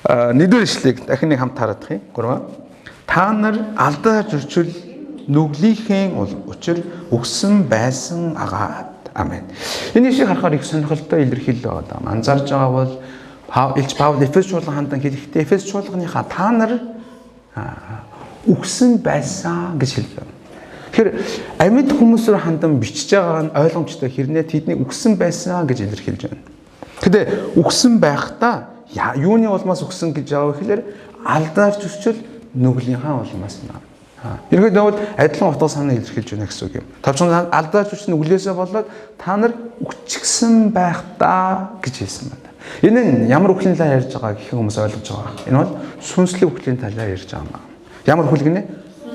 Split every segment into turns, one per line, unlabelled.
Нэгдүгээр ишлэгийг дахин нэг хамт хараадах юм. 3. Та нар алдаа зөрчил нүглийнхээ учир өгсөн байсан агаад. Амен. Энэ ишлэгийг харахаар их сонирхолтой илэрхийлэл байгаа. Анзаарж байгаа бол Илч Паул Эфес чуулган хандан хэлэхдээ Эфес чуулганыхаа та нар өгсөн байсан гэж хэлдэг. Тэгэхээр амьд хүмүүсээр хандан бичиж байгаа нь ойлгомжтой хэрнээ тэдний өгсөн байсан гэж илэрхийлж байна. Гэтэ өгсөн байхдаа юуны улмаас өгсөн гэж байгаа вэ гэхээр алдаар зөрчил нүглийнхаа улмаас юм. Ерөнхийдөө бол адилхан утга санаа илэрхийлж байна гэсэн үг юм. Тавчхан алдаа зөрчил нүглээсээ болоод та нар үгчгсэн байх та гэж хэлсэн байна. Энэ нь ямар үхлийн талаар ярьж байгаа гэх хүмүүс ойлгож байгаа. Энэ бол сүнслэг үхлийн талаар ярьж байгаа юм. Ямар үхэл гинэ?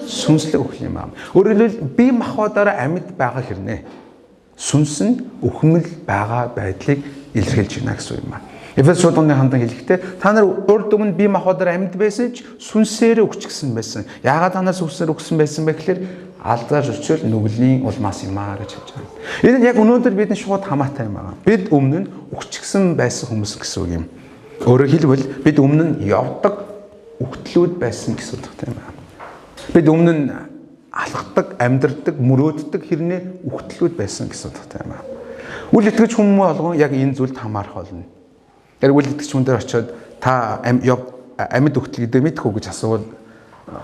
Сүнслэг үхэл юм аа. Өөрөөр хэлбэл бие махбодоор амьд байгаа хэрнээ сүнс нь өхмөл байгаа байдлыг илэрхийлж байна гэсэн юм аа. Эфес чуулганы хандан хэлэхдээ та нар урд өмнө бие махбодоор амьд байсан ч сүнсээр өгчгсэн байсан. Яагаад та нар сүнсээр өгсөн байсан бэ гэхээр алдаа зөрчил нүглийн улмаас юм аа гэж хэлж байгаа. Энэ нь яг өнөөдөр бидний шууд хамаатай юм аа. Бид өмнө нь өгчгсэн байсан хүмүүс гэсэн үг юм. Өөрөөр хэлбэл бид өмнө нь явдаг өгтлүүд байсан гэсэн утгатай юм аа. Бид өмнө нь алхдаг, амьдардаг, мөрөөддөг хэрнээ өгтлүүд байсан гэсэн утгатай юм аа. Үл итгэж хүмүүс болгон яг энэ зүйлд хамаарах болно. Яг үл итгэж хүн дээр очиод та амьд өгтөл гэдэг мэдэх үү гэж асуувал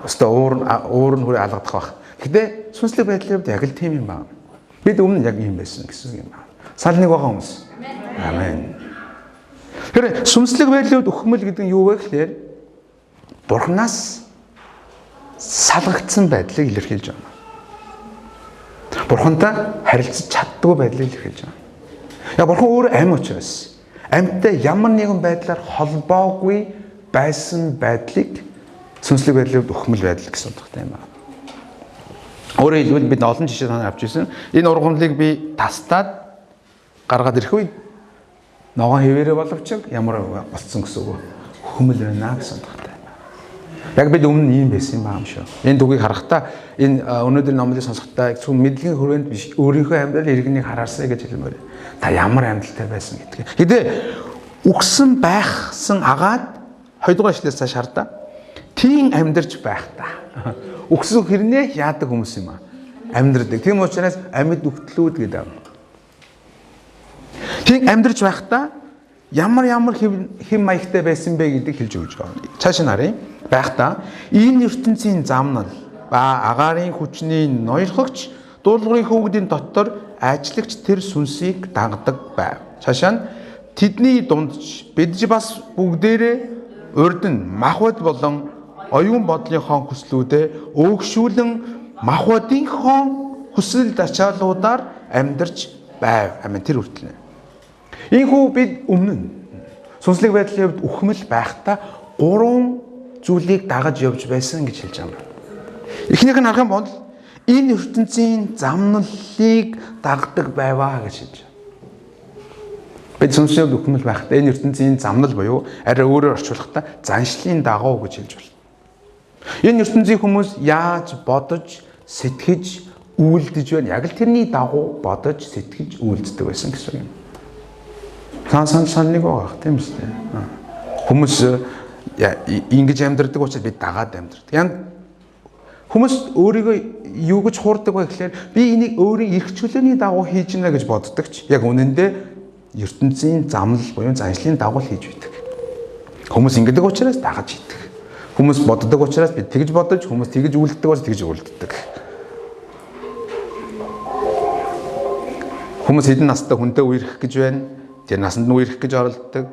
өстой уур нь хүрээ алгадах байх. Гэтэ сүнслэг байдлын хувьд яг л тийм юм байна. Бид өмнө яг юм байсан гэсэн юм байна. Салныг байгаа хүмүүс. Амен. Тэгэхээр сүнслэг байдлын хувьд өхмөл гэдэг нь юу вэ гэхээр Бурханаас салгагдсан байдлыг илэрхийлж байна. Бурхантай харилцаж чаддгүй байдлыг илэрхийлж байна. Яг Бурхан өөрөө амь учраас амьттай ямар нэгэн байдлаар холбоогүй байсан байдлыг сүнслэг байдлын хувьд өхмөл байдал гэсэн утгатай юм байна. Өөрөөр хэлбэл бид олон жишээ танаар авч ирсэн. Энэ ургамлыг би тастаад гаргаад ирэх үед ногоон хэвээрээ боловч ямар болцсон гэсэн үг. Өхмөл байна гэсэн утгатай. Яг бид өмнө ийм байсан юм байна шүү. Энэ дүгийг харахтаа энэ өнөөдөр номлыг сонсохдоо зөв мэдлэгийн хүрээнд биш өөрийнхөө амьдрал иргэнийг хараарсай гэж хэлмээр. Та ямар амьдралтай байсан гэдгийг. Гэтэ үгсэн байхсан агаад 2 дугаар эшлээс цааш хардаа. Тийм амьдарч байх та. Үгсэн хэрнээ яадаг хүмүүс юм аа. Амьдардаг. Тийм учраас амьд өгтлүүд гэдэг. Тийм амьдарч байх та ямар хэм маягтай байсан бэ гэдгийг хэлж өгч байгаа. Цааш нь харъя. Байх та энэ ертөнцийн замнал ба агаарын хүчний ноёрхогч дуулуурын хөвгдийн дотор ажлагч тэр сүнсийг дагдаг байв. Цаашаа нь тэдний дунд бид бас бүгдээрээ урд нь махбод болон оюун бодлынхон хүслүүдээ өөгшүүлэн махбодынхон хүсэл ачаалуудаар амьдарч байв. Амин тэр хүртэл. Ийхүү бид өмнө нь сүнслэг байдлын хувьд өхмөл байхдаа 3 зүйлийг дагаж явж байсан гэж хэлж байгаа юм. Эхнийх нь харах юм бол энэ ертөнцийн замналлыг дагдаг байваа гэж хэлж байна. Бид сүнслэг өхмөл байхдаа энэ ертөнцийн замнал буюу арай өөрөөр орчуулахдаа заншлын дагуу гэж хэлж байна. Энэ ертөнцийн хүмүүс яаж бодож, сэтгэж, үйлдэж байна? Яг л тэрний дагуу бодож, сэтгэж, үйлддэг байсан гэсэн юм. Саныг байгаа тийм үстэй. Хүмүүс ингэж амьдардаг учраас бид дагаад амьдардаг. Яг хүмүүс өөрийгөө юу гэж хуурдаг вэ гэхээр би энийг өөрийн эрх чөлөөний дагуу хийж гинэ гэж боддог ч яг үнэндээ ертөнцийн замнал буюу заншлын дагуу хийж байдаг. Хүмүүс ингэдэг учраас дагаж хийдэг. Хүмүүс боддог учраас бид тэгж бодож, хүмүүс тэгж үйлддэг учраас тэгж үйлддэг. Хүмүүс хэдэн настай хүнтэй үерх гэж байна. Тэр насанд нь үерх гэж оролддог.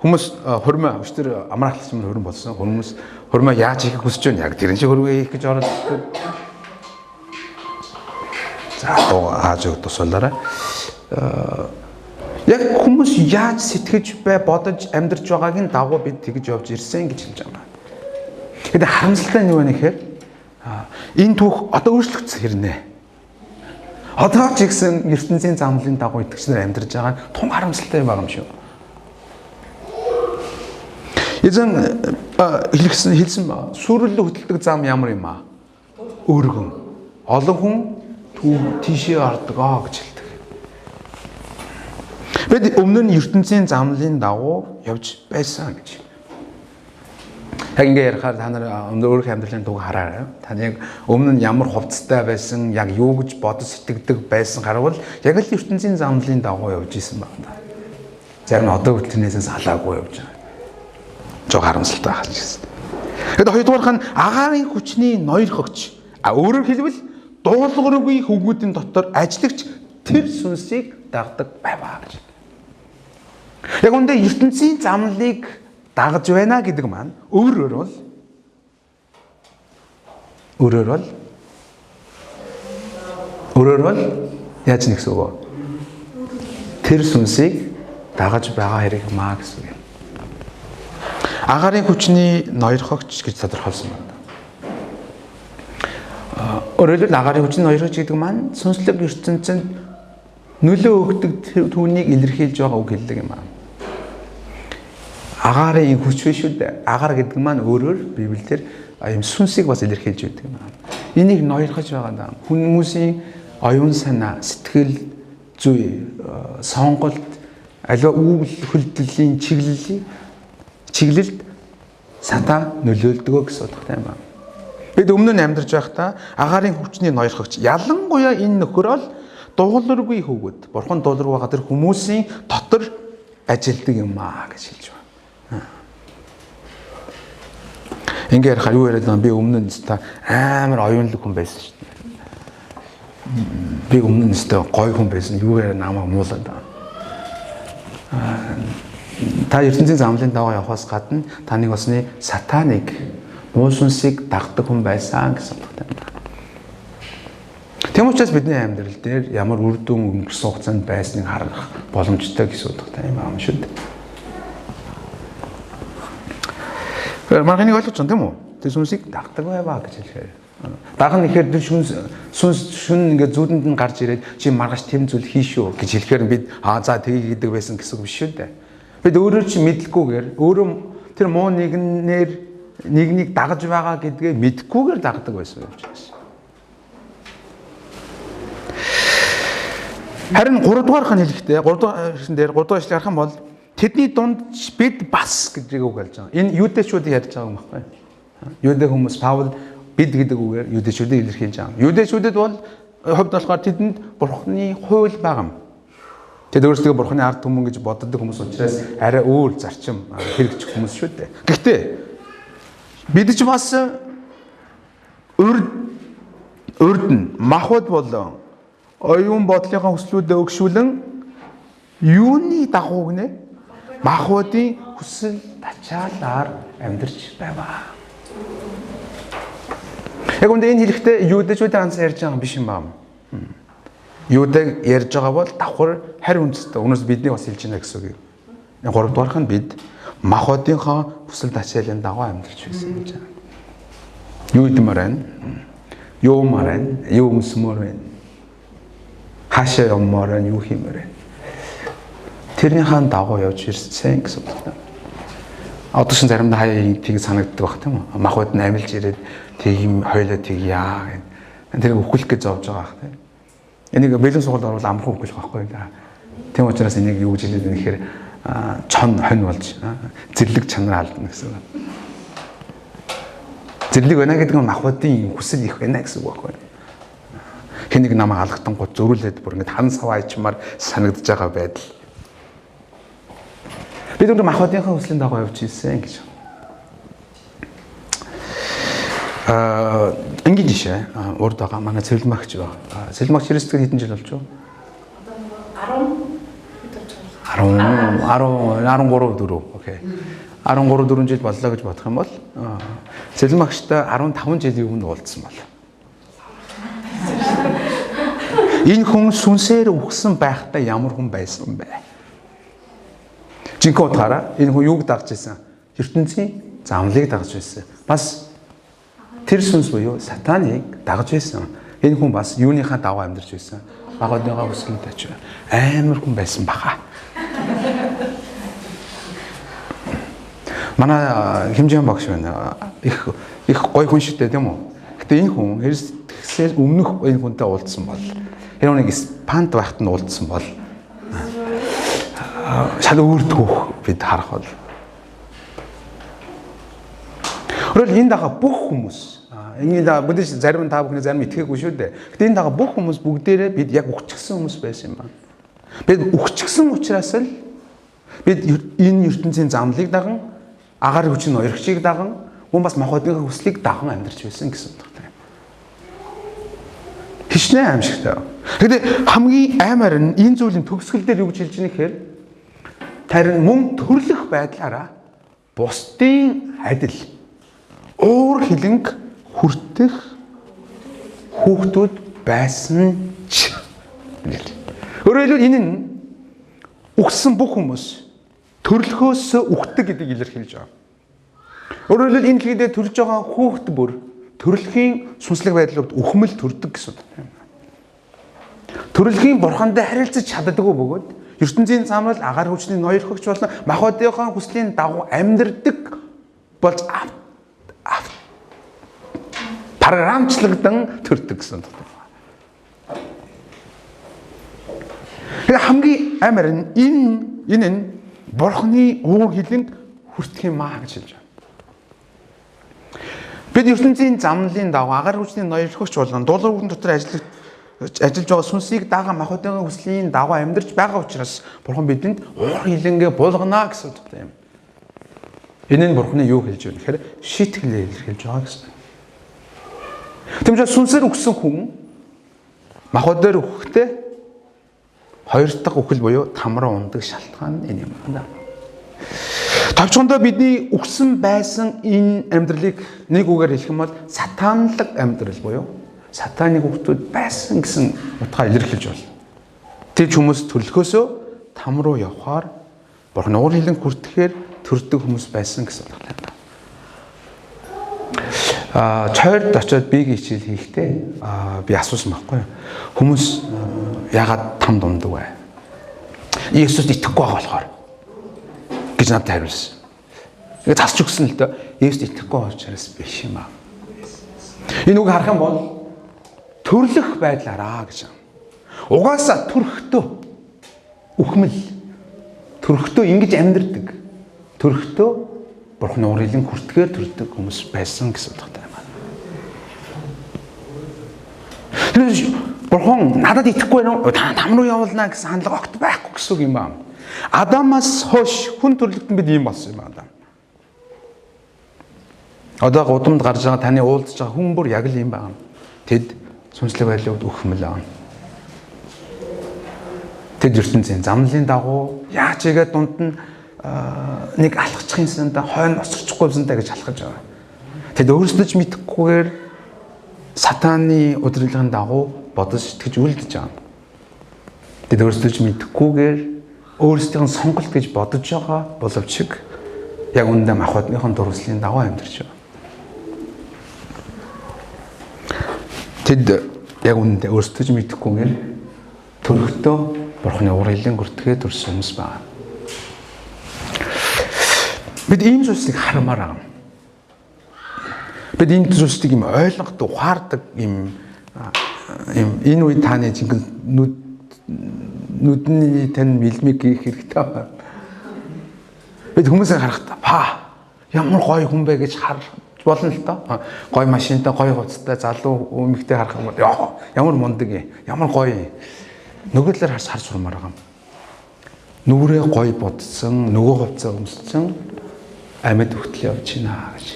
Хүмүүс хурмаа өчтөр амрахлч юм хурм болсон. Хүмүүс хурмаа яаж хийх хүсэж байна? Яг тэрэн шиг хурмаа хийх гэж оролддог. За ааж тусуулаарай. Яг хүмүүс яаж сэтгэж бодож амьдарч байгааг нь дагуу бид тэгж явж ирсэн гэж хэлж байгаа. Гэтэ харамсалтай нь юу вэ гэхээр энэ түүх одоо өөрчлөгдсөн хэрнээ. Одоо ч ихсэн ертөнцийн замлын дагуу итгэгчнэр амьдарч байгаа нь тун харамсалтай байгаа юм шүү. Эзэн хэлсэн ба сүрэлд хөдөлдөг зам ямар юм аа? Өргөн. Олон хүн тийшээ ордгоо гэж хэлдэг. Бид өмнө нь ертөнцийн замлын дагуу явж байсан гэж. Яг ингээ ярихаар та нар өөрийнхөө амьдралын туг хараарай. Таны яг өмнө нь ямар хувцастай байсан, яг юу гэж бодож сэтгэдэг байсан гарвал яг л ертөнцийн замналын дагуу явж исэн байна. Зарим нь одоо хүртнээсээ салаагүй явж байгаа. Жоо харамсалтай хаалж гисэн. Тэгэд хоёрдугаарх нь агаарын хүчний ноёрхогч. Өөрөөр хэлбэл дуулуургүй хөвгүүдийн дотор ажиллагч тэр сүнсийг дагдаг байваа гэж. Яг үндэ ертөнцийн замналыг дагаж байна гэдэг маань өөрөөр бол яаж нэгсэн үг вэ? Тэр сүнсийг дагаж байгаа хэрэг маа гэсэн үг юм. Агаарын хүчний ноёрхогч гэж тодорхойлсон байна. Өөрөөр хэлбэл агаарын хүчний ноёрхогч гэдэг маань сүнслэг ертөнцид нөлөө өгдөг түүнийг илэрхийлж байгаа үг хэллэг юм аа. Агаарын хүч биш үү? Агаар гэдэг маань өөрөөр Библиэлд ийм сүнсийг бас илэрхийлж байдаг юм аа. Энийг ноёрхож байгаа даа. Хүмүүсийн оюун санаа, сэтгэл зүй, сонголт, аливаа үйл хөдлөлийн чиглэлд сатан нөлөөлдөг гэсэн утгатай юм аа. Бид өмнө нь амьдарч байхдаа агаарын хүчний ноёрхогч ялангуяа энэ нөхөр бол дуулуургүй хөвгүүд. Бурхан дуулуургүй байгаа тэр хүмүүсийн дотор ажилдаг юм аа гэж хэлж байна. Ингээ ярихаар юу яриад байгаа би өмнө нь та амар оюунлаг хүн байсан шүү дээ. Би өмнө нь гоё хүн байсан. Юу яриа намайг муулаад байгаа. Та ертөнцийн замлын дагуу явахаас гадна таны усны сатаныг муу сүнсийг дагдаг хүн байсан гэсэн утгатай байна. Тэм учраас бидний амьдрал дээр ямар үр дүн өнгөрсөн хугацаанд байсныг харах боломжтой гэсэн утгатай юм аам шүү дээ. Марганик ойлгож байна тийм үү? Тэр сүнсийг дагдаг байваа гэж хэлэхээр. Даг нь ихээр тэр шүн ингээд зүудэнд нь гарч ирээд чи маргааш тэм зүйл хийшүү гэж хэлэхээр бид за тгий гэдэг байсан гэсэн үг биш шүү дээ. Бид өөрөө чи мэдлгүйгээр өөрөө тэр муу нэгнийг дагаж байгаа гэдгээ мэдхгүйгээр дагдаг байсан юм учраас. Харин 3 дугаарх нь хэлэхдээ 3 дугаар эшлэл харах юм бол тэдний дунд бид бас гэдэг үг хэлж байгаа. Энэ юудэшүүдийг ярьж байгаа юм байна. Юудэ хүмүүс Паул бид гэдэг үгээр юудэшүүдийг илэрхийлж байгаа. Юудэшүүдэд бол хувьд болохоор тэдэнд бурхны хууль байгаа юм. Тэд өөрсдөө бурхны ард түмэн гэж боддог хүмүүс учраас арай өөр зарчим хэрэгжих хүмүүс шүү дээ. Гэхдээ бид ч бас урд нь махбод болон оюун бодлынхаа хүслүүдэд өгшүүлэн юуны дагуу гинэ? Махбодын хүсэл тачаалаар амьдарч байваа. Яг үндэ энэ хэлэхдээ юудэчүүдийн ганц ярьж байгаа юм биш юм байна. Юудэг ярьж байгаа бол давхар харь үндэстэй. Өнөөс бидний бас хэлж байна гэсэн үг юм. 3 дугаарх нь бид махбодынхоо хүсэл тачаалын дагуу амьдарч байсан гэж байна. Юу идмээр байна? Юу юмар байна? Юу өмсмөр байна? Хаашаа юммаар байна? Юу хиймээр байна? Тэрний хаан дагуу явж ирсэн гэсэн үг байна. Одоо шин заримдаа хаяа тийг санагддаг баг тийм үү? Махбод нь амилж ирээд тийм хойлоо тийг яа гэх. Тэр өхөлөх гэж зовж байгаа бах тийм. Энийг бэлэн сугалд орвол амархан өхөлөх байхгүй да. Тийм учраас энийг юу гэж хэлээд байна гэхээр чон хонь болж зэрлэг чанар алдна гэсэн үг. Зэрлэг байна гэдэг нь махбодын хүсэл их байна гэсэн үг байхгүй. Хэнийг намайг алгатан гут зөрүүлээд бүр ингэ хан саваа ичмаар санагдаж байгаа байдал. Бид өндөр махбодынхаа хүслийн дагуу явж ирсэн гэж. Энгийн жишээ урд байгаа манай цэвэрлэмагч байна. Цэвэрлэмагч Христэд хэдэн жил болж байна? 13 4. Окей. 13 4 жил боллоо гэж бодох юм бол цэвэрлэмагчтай 15 жилийн өмнө уулзсан бол. Энэ хүн сүнсээр үхсэн байхдаа ямар хүн байсан бэ? Жинхэнэ утгаараа энэ хүн юуг дагж байсан? ертөнцийн замлыг дагж байсан. Бас тэр сүнс буюу сатаныг дагж байсан. Энэ хүн бас юуныхаа дагуу амьдарч байсан. Багодныхаа хүслэнд тач амар хүн байсан баха. Манай хэмжээ багш байна. Их гоё хүн шүү дээ тийм үү? Гэтэ энэ хүн Христээс өмнөх энэ хүнтэй уулзсан бол энэ хүнийг Испанд байхад нь уулзсан бол шал өөртгөх бид харах бол. 그럴 энэ дагаа бүх хүмүүс энэ да бүдэж зарим нь та бүхний зарим итгээггүй шүү дээ. Гэтэ энэ дагаа бүх хүмүүс бүгдээрээ бид яг үхчихсэн хүмүүс байсан юм байна. Бид үхчихсэн учраас л бид энэ ертөнцийн замлыг даган агаар хүчин ноёрхчийг даган мөн бас махбодны хүслийг даган амьдарч байсан гэсэн үг байна. Хичнээн аимшигтай. Гэхдээ хамгийн аймаар нь энэ зүйлийн төгсгөл дээр юу гэж хэлж байгаа нэхээр тарин мөн төрлөх байдлаараа бусдын адил уур хилэнг хүртэх хүүхдүүд байсан ч. Өөрөөр хэлбэл энэ нь үхсэн бүх хүмүүс төрлөхөөс үхдэг гэдгийг илэрхийлж байгаа. Өөрөөр хэлбэл энэ дэлхийд төрж байгаа хүүхэд бүр төрөлхийн сүнслэг байдлууд үхмэл төрдөг гэсэн үг. Төрөлхийн бурхандаа харилцаж чаддаггүй бөгөөд ертөнцийн замрал агаар хүчний ноёрхогч болон махбодынхаа хүслийн дагуу амьдардаг болж програмчлагдсан төрдөг гэсэн үг. Тэгээ хамгийн амар нь энэ нь бурхны уур хилэнд хүртэх юм аа гэж хэлж байна. Бид ертөнцийн замналын дагуу агаар хүчний ноёрхогч болон дуулуурын дотор ажиллаж байгаа сүнсийг дагаа махбодын хүслийн дагуу амьдарч байгаа учраас бурхан бидэнд уур хилэнгээ булгана гэсэн үг юм. Энэ нь бурханы юу хэлж байна гэхээр шийтгэлээ илэрхийлж байгаа гэсэн. Тэгмээс сүнсээр өгсөн хүн махбодоор өгөхдөө хоёр дахь үхэл буюу тамраа ундаг шалтгаан энэ юм байна. Тавчгондоо бидний өгсөн байсан энэ амьдралыг нэг үгээр хэлэх юм бол сатанлаг амьдрал буюу сатаныг хүүхдүүд байсан гэсэн утгаар илэрхийлж байна. Тэд хүмүүс төрлөхөөсөө там руу явхаар бурхан уур хилэнг хүртэхээр төрдөг хүмүүс байсан гэсэн утгатай байна. Чойрд очиод биегийн хичээл хийхдээ би асуусан байхгүй юу? Хүмүүс яагаад там дундаг вэ? Иесуст итгэхгүй байгаа болохоор гэж надад хариулсан. Тэгээд тасч өгсөн л дөө Иесуст итгэхгүй байгаа учраас биш юм аа. Энэ үг харах юм бол төрлөх байдлаараа гэж. Угаасаа төрхтөө үхмэл төрхтөө ингэж амьдэрдэг. Төрхтөө бурхны уур хилэнг хүртгээр төрдөг хүмүүс байсан гэсэн утгатай юм байна. Тэгэхээр бурхан надад итгэхгүй нөө там руу явуулна гэсэн хандлага огт байхгүй гэсэн үг юм байна. Адамаас хойш хүн төрлөختөнд бид ийм болсон юм байна. Одоо гудамд гарч байгаа таны уулзж байгаа хүн бүр яг л юм байна. Тэд сүнслэг байдлууд үхмэл аа. Тэд ертөнцийн замналын дагуу яаж игээд дунд нь нэг алхачихын сандаа хойно осчихгүй сандаа гэж алхаж байгаа. Тэд өөрсдөө ч мэдэхгүйгээр сатаны удирдлагын дагуу бодож сэтгэж үлдэж байгаа. Тэд өөрсдөө ч мэдэхгүйгээр өөрсдийн сонголт гэж бодож байгаа боловч яг үүндээ махбодныхон дурслын дагуу амьдарч байгаа. Тэд яг үүндээ өөрсдөө ч мэдэхгүйгээр төрхтөө бурхны уур хилэнг хүртгээ төрсөн хүмүүс байна. Бид ийм зүйлсийг харамаар байгаа. Бид ийм зүйлсийг юм ойлгоход ухаардаг юм энэ үед таны жинхэнэ нүдний тань мэлмиг хийх хэрэгтэй байна. Бид хүмүүсийг харахад ямар гоё хүн бэ гэж харж болно л доо. Гоё машинтай, гоё хувцастай, залуу эмэгтэй харах юм бол ямар мундаг юм, ямар гоё юм. Нөгөө талаар харж сурмаар байгаа юм. Нүрээ гоё бодсон, нөгөө хувцас өмссөн амьд хүртэл явж байна гэж.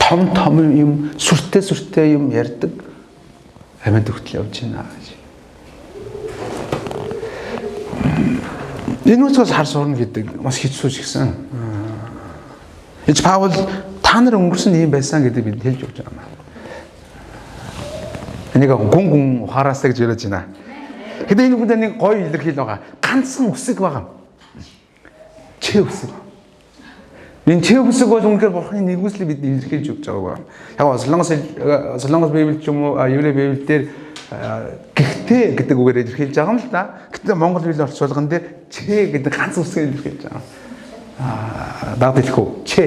Том юм, сүртэй юм ярьдаг амьд хүртэл явж байна гэж. Энэ үгээс хар сурна гэдэг маш хэцүү ч гэсэн. Эч Паул та нар өнгөрсөн юм байсан гэдэг бид хэлж өгч байгаа юм. Энийг гүн ухаараасаа гэж яриад байна. Хэдэ энэ хүнд нэг гоё илэрхийл байгаа. Ганцхан үсэг байгаа. Чэ үсэг. Энэ чэ үсэг бол үнэхээр бурхны нэгүслийг бид илэрхийлж өгч байгаа. Яг солонгос библ ч юм уу еврей библ дээр гэхдээ гэдэг үгээр илэрхийлж байгаа юм л да. Гэхдээ монгол библийн орчуулган дээр чэ гэдэг ганц үсгийг илэрхийлж байгаа. Даад хэлэхгүй чэ.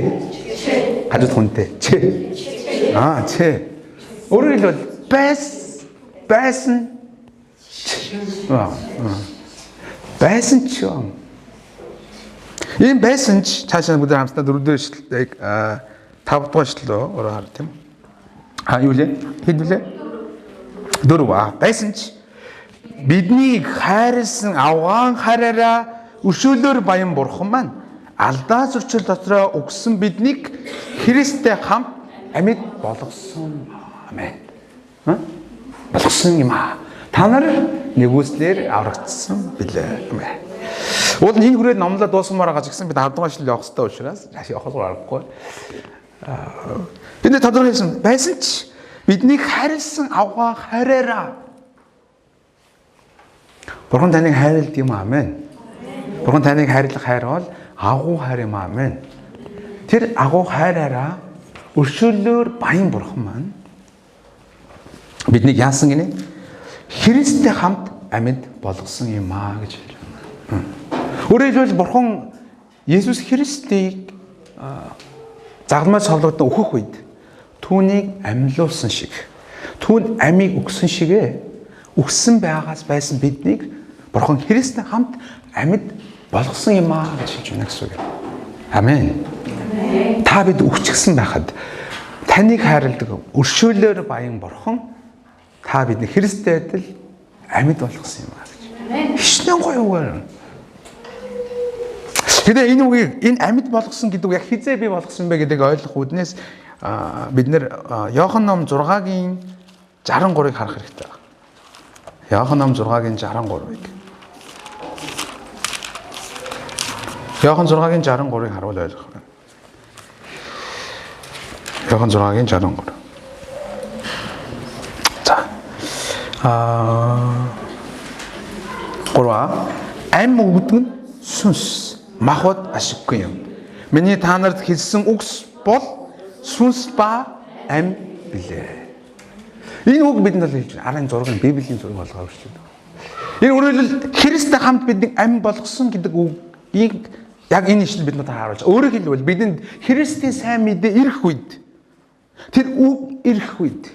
Хажууд хүнтэй чэ. Чэ. Өөрөөр хэлбэл байсан байсан ч юм. ийм байсан ч цаашаа бүгд хамтдаа 4 дугаар ишлэлийг 5 дугаар ишлэлөө ороо хар тийм. Юу лээ? Хэд вүлээ? 4 байсан ч биднийг хайрлсан авгаан хараараа өршөөлөөр баян бурхан маань алдаа зөрчил дотроо өгсөн биднийг Христтэй хамт амьд болгосон. Амен. Болгосон юм аа. Та нар нэгүслэр аврагдсан билээ. Амен. Уул энэ хүрээд номлоо дуусмаар байгаа ч гэсэн бид 10 дугаар ишлэл явах хэрэгтэй учраас цааш явах аргагүй. Бид тодорхой хэлсэн байсан ч биднийг хайрлсан авгаа хайраараа. Бурхан таныг хайрлдаг юм амен. Бурхан таныг хайрлах хайр бол агуу хайр юм амен. Тэр агуу хайраараа өршөөлөөр баян бурхан маань биднийг яасан гинэ? Христтэй хамт амьд болгосон юм аа гэж хэлж байна. Өөрөөр хэлбэл бурхан Есүс Христийг загламж цовлогдсон өөхөх үед түүнийг амьлуулсан шиг, түүнд амийг өгсөн шигэ өгсөн байгаас байсан биднийг бурхан Христтэй хамт амьд болгосон юм аа гэж хэлж байна гэсэн үг. Амен. Та бид өгчихсэн байхад таныг хайрладаг өршөөлөөр баян бурхан та бидний Христтэй адил амьд болгосон юм аа гэж. Хичнээн гоё үг. Тэгээ энэ үгийг энэ амьд болгосон гэдэг үг яг хизээ бий болгосон бэ гэдгийг ойлгох үүднээс бид нэр Иохан ном 6-гийн 63-ыг харах хэрэгтэй байна. Иохан ном 6-гийн 63-ыг. Иохан 6-гийн 63-ыг харуул ойлгох байна. Иохан 6-гийн 63. За. 3 ам өгдөг нь сүнс махад ашиггүй юм. Миний та нарт хэлсэн үгс бол сүнс ба ам билээ. Энэ үг бидэнд л хэлж байна. Арын зураг нь Библийн зураг болгоо шүү дээ. Энэ өөрөлд Христтэй хамт бидний ам болгосон гэдэг үгийг яг энэ ишлэл бидэнд харуулж. Өөрөөр хэлбэл бидэнд Христийн сайн мэдээ ирэх үед тэр үг ирэх үед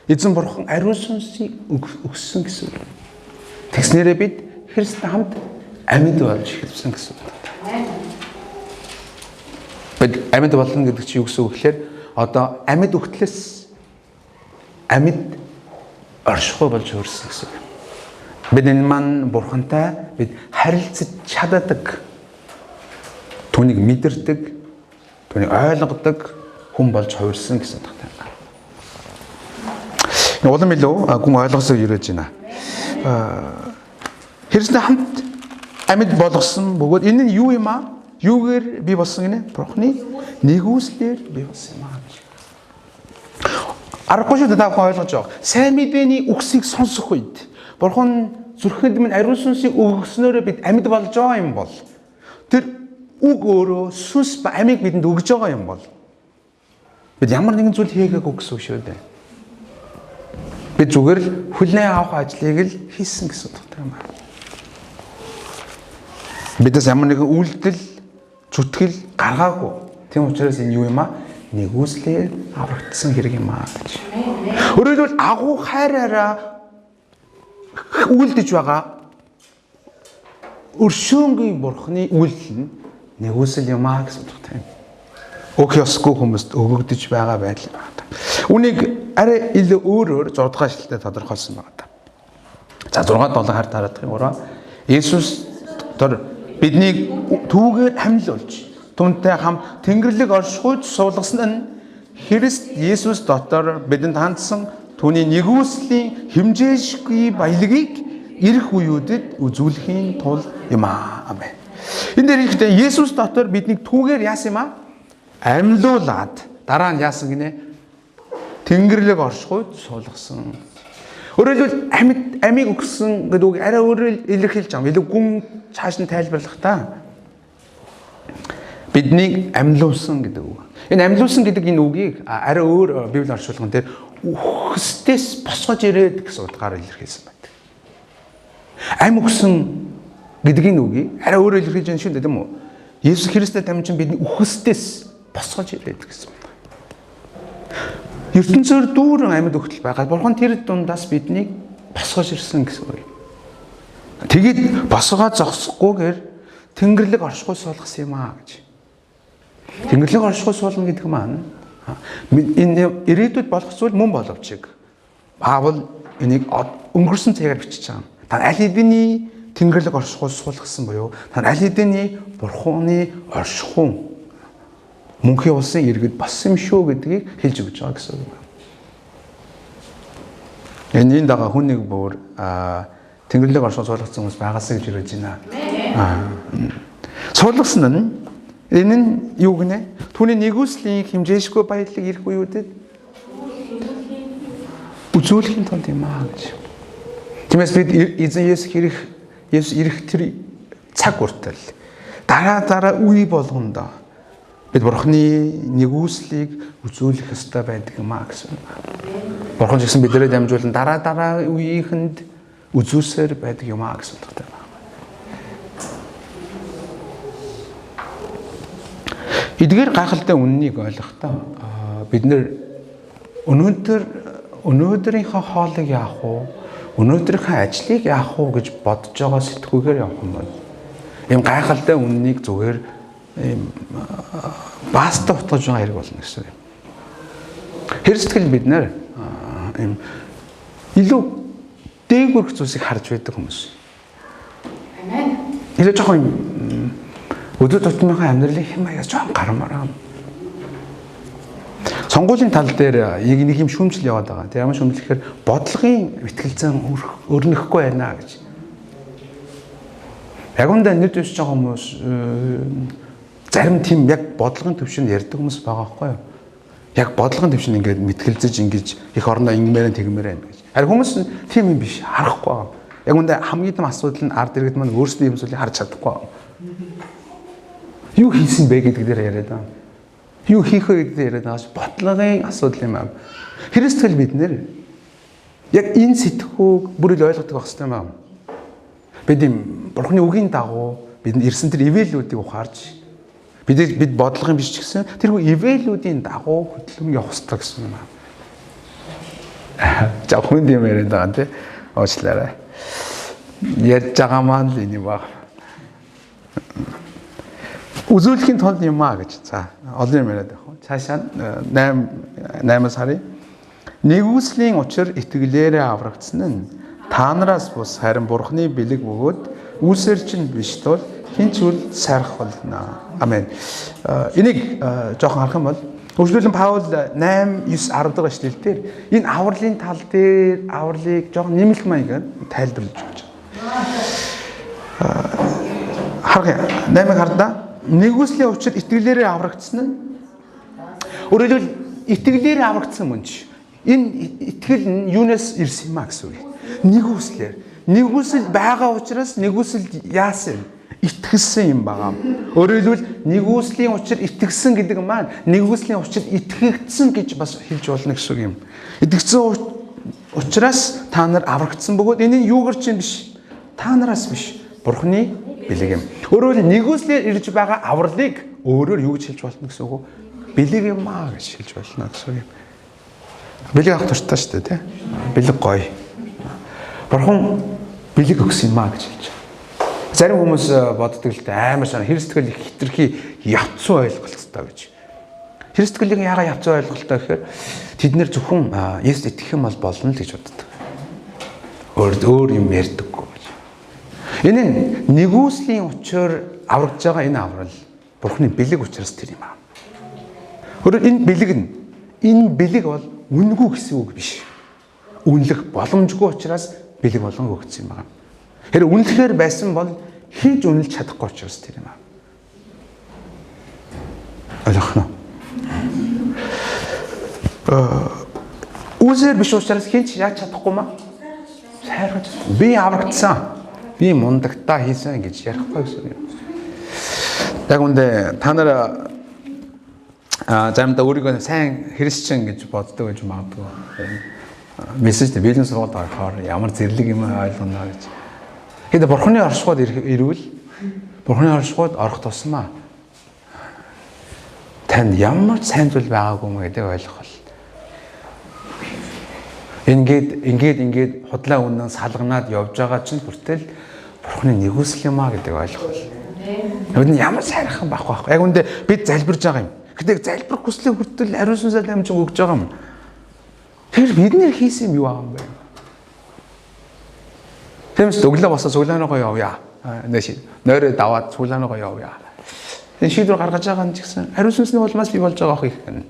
эзэн бурхан ариун сүнсийг өгсөн гэсэн үг. Тэгснээрээ бид Христтэй хамт амьд болж эхэлсэн гэсэн үг. Бид амьд болно гэдэг чинь юу гэсэн үг гэхээр одоо амьд өгтлөөс амьд оршихуй болж өөрсөн гэсэн үг. Бид энэ маань бурхантай бид харилцаж чаддаг, түүнийг мэдэрдэг, түүнийг ойлгодог хүн болж хувирсан гэсэн үг байна. Улам илүү гүн ойлгосоо юрэж байна. Христтэй хамт амьд болгосон бөгөөд энэ нь юу юм аа? Юугээр би болсон гинэ? Бурхны нэгүслэр би болсон юм аа гэж. Аргагүй шүү дээ та бүхэн ойлгож байгаа. Сайн мэдээний үгсийг сонсох үед бурхан зүрхэнд минь ариун сүнсийг өгснөөрөө бид амьд болж байгаа юм бол тэр үг өөрөө сүнс ба амийг бидэнд өгж байгаа юм бол бид ямар нэгэн зүйл хийгээгүй гэсэн үг шүү дээ. Бид зүгээр л хүлээн авах ажлыг л хийсэн гэсэн үг юм аа. Бидээс ямар нэгэн үйлдэл, зүтгэл гаргаагүй. Тийм учраас энэ юу юм аа? Нэгүслэр аврагдсан хэрэг юм аа гэж. Өөрөөр хэлбэл агуу хайраараа үйлдэж байгаа өршөөнгийн бурхны үйлдэл нь нэгүсэл юм аа гэсэн үг тийм. Өөх ёсгүй хүмүүст өгөгдөж байгаа байдал байна. Үнийг арай илүү өөрөөр 6 дахь эшлэлээр тодорхойлсон байна. За 6-7 хард хараад юм уу? Есүс дотор биднийг түүгээр амьлуулж түүнтэй хамт Тэнгэрлэг оршихуйд суулгасан нь Христ Есүс дотор бидэнд хандсан түүний нэгүслийн хэмжээшгүй баялагийг ирэх үеүүдэд үзүүлэхийн тулд юм аа. Амен. Энэ дээр ихдээ Есүс дотор биднийг түүгээр яасан юм аа? Амьлуулад дараа нь яасан гинэ? Тэнгэрлэг оршихуйд суулгасан. Өөрөөр хэлбэл амийг өгсөн гэдэг үг арай өөрөөр илэрхийлж байгаа. Илүү гүн цааш нь тайлбарлах та. Биднийг амьлуулсан гэдэг үг. Энэ амьлуулсан гэдэг энэ үгийг арай өөр Библийн орчуулган дээр үхсдээс босгож ирээд гэсэн утгаар илэрхийлсэн байдаг. Ам өгсөн гэдэг энэ үгийг арай өөрөөр илэрхийлж байгаа шүү дээ, тийм үү? Есүс Христтэй дамжин бидний үхсдээс босгож ирээд гэсэн. ертөнцөөр дүүрэн амьд өгтөл байгаа. Бурхан тэр дундаас биднийг босгож ирсэн гэсэн үг. Тэгээд босгоо зогсохгүйгээр Тэнгэрлэг оршихуй суулгасан юм аа гэж. Тэнгэрлэг оршихуй суулгана гэдэг маань энэ ирээдүйд болох зүйл мөн боловч Паул энийг өнгөрсөн цагаар бичиж байгаа юм. Та аль хэдийн тэнгэрлэг оршихуй суулгасан буюу та аль хэдийн Бурханы оршихуй мөнхийн улсын иргэд болсон юм шүү гэдгийг хэлж өгч байгаа гэсэн үг. Энэ дагаа хүн нэг бүр тэнгэрлэг оршихуй суулгасан хүмүүс байгаасаа гэж ирэж байна. Суулгасан нь энэ нь юу гинэ? Түүний нэгүслийн хэмжээшгүй баялаг ирэх үеүүдэд үзүүлэхийн тулд юм аа гэж. Тиймээс бид эзэн Есүс ирэх тэр цаг хүртэл дараа үе болгондоо бид Бурханы нэгүслийг үзүүлэх ёстой байдаг юм аа гэсэн. Бурхан ч гэсэн биднэрээ дамжуулан дараа үеийнхэнд үзүүлсээр байдаг юм аа гэсэн утгатай байна. Эдгээр гайхалтай үннийг ойлгохдоо бид нэр өнөөдрийнхөө хоолыг яах вэ? Өнөөдрийнхөө ажлыг яах вэ гэж бодож байгаа сэтгүүгээр явах юм бол ийм гайхалтай үннийг зүгээр ийм баста утгаж байгаа хэрэг болно гэсэн юм. Хэрсэтгэл бид нэр ийм илүү дээгүүрх зүйлсийг харж байдаг хүмүүс. Амен. Илүү жоохон өдөр тутмынхаа амьдралын хэм маягаас жоохон гармаар. Сонгуулийн тал дээр нэг юм шүүмжил яваад байгаа. Тэр ямар шүүмжил гэхээр бодлогын мэтгэлцэн өрнөхгүй байна гэж. Яг үндэ нэр дэвшиж байгаа хүмүүс зарим тийм яг бодлогын төвшөнд ярьдаг хүмүүс байгаа байхгүй юу? Яг бодлогын төвшөнд ингээд мэтгэлзэж ингэж их орондоо ингэмээрэн тэгмээрэн гэж. Харин хүмүүс нь тийм юм биш харахгүй байгаа. Яг үндэ хамгийн том асуудал нь ард иргэд маань өөрсдөө юм зүйлийг харж чадахгүй байгаа. Юу хийсэн бэ гэдэг дээр яриад байгаа. Юу хийх вэ гэдэг яриад байгаа. Бодлогын асуудал юм аа. Христэл бид нэр яг энэ сэтгүүг бүрэл ойлгох хэрэгтэй юм аа. Бид юм Бурхны үгийн дагуу бид ирсэн тэр ивэлүүдийг ухаарч бид бодлогын биш ч гэсэн тэр ивэлүүдийн дагуу хөтлөн явах хэрэгтэй гэсэн юм аа. За хүн юм яриад байгаа тийм уучлаарай. Ярьж байгаа маань л энэ баг. Үзүүлэхийн тулд юм аа гэж. За олон юм яриад байгаа. Цаашаа 8 сарын нэгүслийн учир итгэлээрээ аврагдсан нь та нараас бус харин Бурхны бэлэг бөгөөд үүсэр чинь биш тул хинч үл сайрах болно. Амен. Энийг жоохон харах юм бол Хөгжлөлөн Паул 8, 9, 10 дахь эшлэл дээр энэ авралын тал дээр авралыг жоохон нэмэлт маягаар тайлбарлаж өгч байгаа. Харах 8-ыг хардаа. Нэгүслийн учир итгэлээрээ аврагдсан нь өөрөөр хэлбэл итгэлээрээ аврагдсан мөн ч энэ итгэл нь юунаас ирсэн юм а гэсэн үг. Нэгүслэр. Нэгүсэл байгаа учраас нэгүсэл яасан? Итгэлсэн юм байгаа. Өөрөөр хэлбэл нэгүслийн учир итгэсэн гэдэг маань нэгүслийн учир итгэгдсэн гэж бас хэлж болно гэсэн үг юм. Итгэгдсэн учраас та нар аврагдсан бөгөөд энэ нь юугаар ч юм биш. Та нараас биш. Бурхны бэлэг юм. Өөрөөр нэгүслээр ирж байгаа авралыг өөрөөр юу гэж хэлж болно гэсэн үг вэ? Бэлэг юм аа гэж хэлж болно гэсэн үг юм. Бэлэг авах туртаа шүү дээ, тий? Бэлэг гоё. Бурхан бэлэг өгсөн юм аа гэж хэлж байгаа. Зарим хүмүүс боддог л дээ амар сан христтгэл их хитрхи явцсан ойлголттой гэж. Христтгэлийг яагаад явцсан ойлголттой гэхээр тэд нэр зөвхөн Есүс итгэх юм бол болно л гэж боддог. Өөр юм ярьдаггүй гэж. Энэ нэгүслийн учир аврагдж байгаа энэ аврал Бурхны бэлэг учраас тэр юм аа. Өөрөөр энэ бэлэг бол үнэгүй гэсэн үг биш. Үнэлэх боломжгүй учраас бэлэг болгон өгсөн юм аа. Хэрэг үнэлэхээр байсан бол хийж үнэлж чадахгүй учраас тэр юм аа. Ойлгох нь. Үзэр биш учраас хийж яаж чадахгүй маа? Сайргаж. Би аврагдсан. Би мундагтаа хийсэн гэж ярихгүй гэсэн юм. Яг үндэ та нар заримдаа өөрийгөө сайн христчэн гэж боддог гэж магадгүй. Мессеж дээр бизнес руу орохоор ямар зэрлэг юм ойлгоно гэж. Гэхдээ Бурхны оршихуйд ирвэл Бурхны оршихуйд орох тусмаа танд ямар сайн зүйл байгаагүй юм гэдэг ойлгох. Ингээд худлаа үнэн салганаад явж байгаа чинь хүртэл Бурхны нэгүсэл юм а гэдэг ойлгох. Бид ямар сайрхан байхгүй. Яг үндэ бид залбирж байгаа юм. Гэтэ залбирх хүслээ хүртэл ариун сүнсээр дамжин өгж байгаа юм. Тэр бид нэр хийсэн юм юу аа юм бэ? Тэмээс өглөө босоо цуглаангаа явъя. Нойроо даваад цуглаангаа явъя. Энэ шийдвэр гаргаж байгаа нь ч гэсэн ариун сүнсний улмаас бий болж байгаа ах их гэнэ.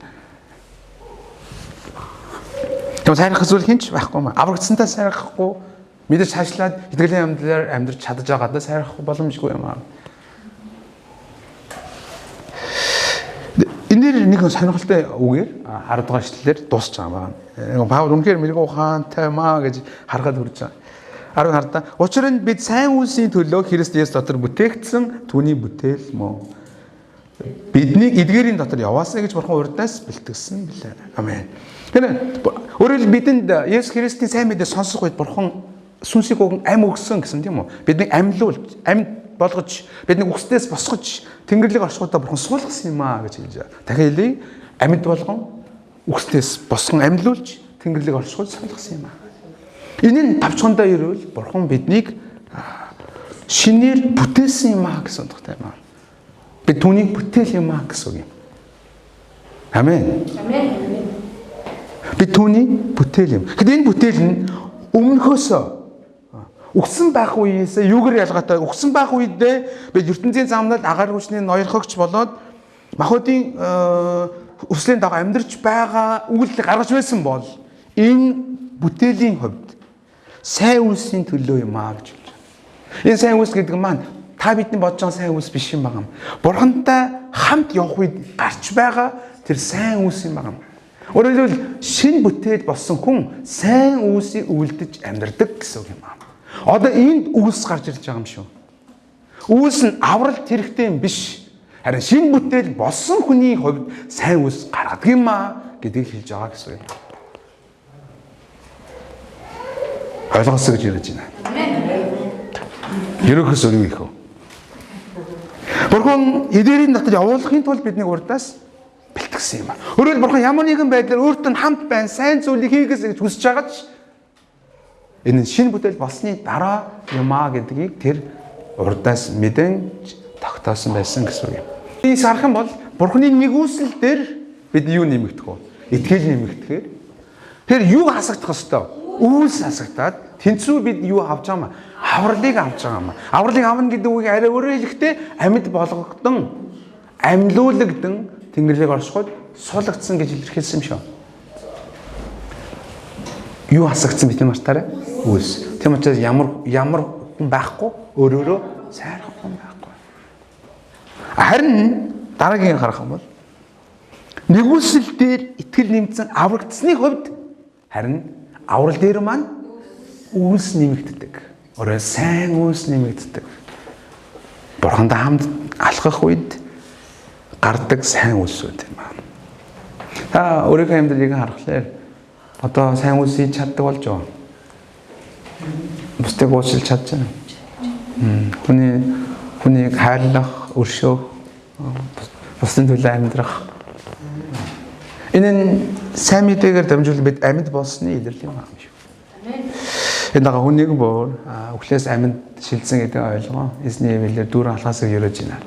Тэгвэл сайрах зүйл хинч байхгүй маа. Аврагдсантаа сайрахгүй, мэдээж цаашлаад итгэлийн амьдралаар амьдрч чадж байгаадаа сайрах боломжгүй юм аа. Энэ нэг сонирхолтой үгээр 10 дугаар эшлэлээр дуусч байгаа юм. Паул үнэхээр мэрэгүү ухаантай маа гэж харахад хүрч байгаа. 10 хардаа. Учир нь бид сайн үйлсийн төлөө Христ Есүс дотор бүтээгдсэн түүний бүтээл мөн. Биднийг эдгээрийн дотор яваасаа гэж бурхан урдаас бэлтгэсэн билээ. Амен. Тэгэхээр өөрөөр бидэнд Есүс Христийн сайн мэдээ сонсох үед бурхан сүнсийг өгөн ам өгсөн гэсэн тийм үү? Биднийг амьлуулж, амьд болгож, биднийг үхсдээс босгож, Тэнгэрлэг оршихуудаа бурхан суулгасан юм аа гэж хэлж байгаа. Дахиад хэлье. Амьд болгон, үхсдээс босгон амьлуулж, Тэнгэрлэг оршихуд суулгасан юм аа. Энэ нь тавчхандаа ирвэл бурхан биднийг шинээр бүтээсэн юм аа гэсэн утгатай юм аа. Бид түүнийг бүтээл юм аа гэсэн үг юм. Амен. Амен. Бид түүний бүтээл юм. Гэтэл энэ бүтээл нь өмнөхөөсөө үхсэн байх үеэсээ юугаар ялгаатай? Үхсэн байх үедээ бид ертөнцийн замнаад агаар хүчний ноёрхогч болоод махуудын өслийн дагуу амьдарч байгаа үйлдэл гаргаж байсан бол энэ бүтээлийн хувьд сайн үйлсийн төлөө юм аа гэж хэлж байна. Энэ сайн үйлс гэдэг маань та бидний бодож байгаа сайн үйлс биш юм байна. Бурхантай хамт явах үед гарч байгаа тэр сайн үйлс юм байна. Өөрөөр хэлбэл шинэ бүтээл болсон хүн сайн үйлсийг үлдэж амьдардаг гэсэн үг юм аа. Одоо энд үйлс гарч ирж байгаа юм шүү. Үйлс нь авралт хэрэгтэй юм биш. Харин шинэ бүтээл болсон хүний хувьд сайн үйлс гаргадаг юм аа гэдгийг хэлж байгаа гэсэн үг. Ойлгосоо гэж ярьж байна. Ерөөсөө юу их вэ? Бурхан эдгээрийн дотор явуулахын тулд биднийг урдаас бэлтгэсэн юм аа. Өөрөөр бурхан ямар нэгэн байдлаар өөртөө хамт байна, сайн зүйлийг хийгээс гэж хүсэж байгаа ч энэ шинэ бүтээл болсны дараа юм аа гэдгийг тэр урдаас мэдэн тогтоосон байсан гэсэн үг юм. Ийс харах юм бол бурханы нэгүсэл дээр бид юу нэмэгдэх вэ? Итгэл нэмэгдэхээр тэр юу хасагдах ёстой? Үйлс хасагдаад тэнцүү бид юу авч байгаа юм? Авралыг авч байгаа юм. Авралыг авна гэдэг үгийг арай өөрөөр хэлэхдээ амьд болгогдсон, амьлуулагдсан Тэнгэрлэг оршихуд суулгагдсан гэж илэрхийлсэн юм шүү. Юу хасагдсан бид мартаарай? Үйлс. Тийм учраас ямар хүн байхгүй өөрөөрөө сайрах хүн байхгүй. Харин дараагийн харах юм бол нэгүсэл дээр итгэл нэмсэн аврагдсны хувьд харин аврал дээр маань үйлс нэмэгддэг. Өөрөөр сайн үйлс нэмэгддэг. Бурхантай хамт алхах үед гардаг сайн үйлсүүд юм аа. Та өөрийнхөө амьдралыг харахлаар одоо сайн үйлс хийж чаддаг болж байна. Бусдыг уучлах чадж байна. Хүнийг хайрлах, өршөөх, бусдын төлөө амьдрах. Энэ нь сайн мэдээгээр дамжуулан бид амьд болсны илэрлэл юм аа шүү. Энэ дага хүн нэгэн бүр өглөөс амьд шилжсэн гэдэг ойлгоо. Эзний имэлээр дүүрэн алхасыг ерөөж байна.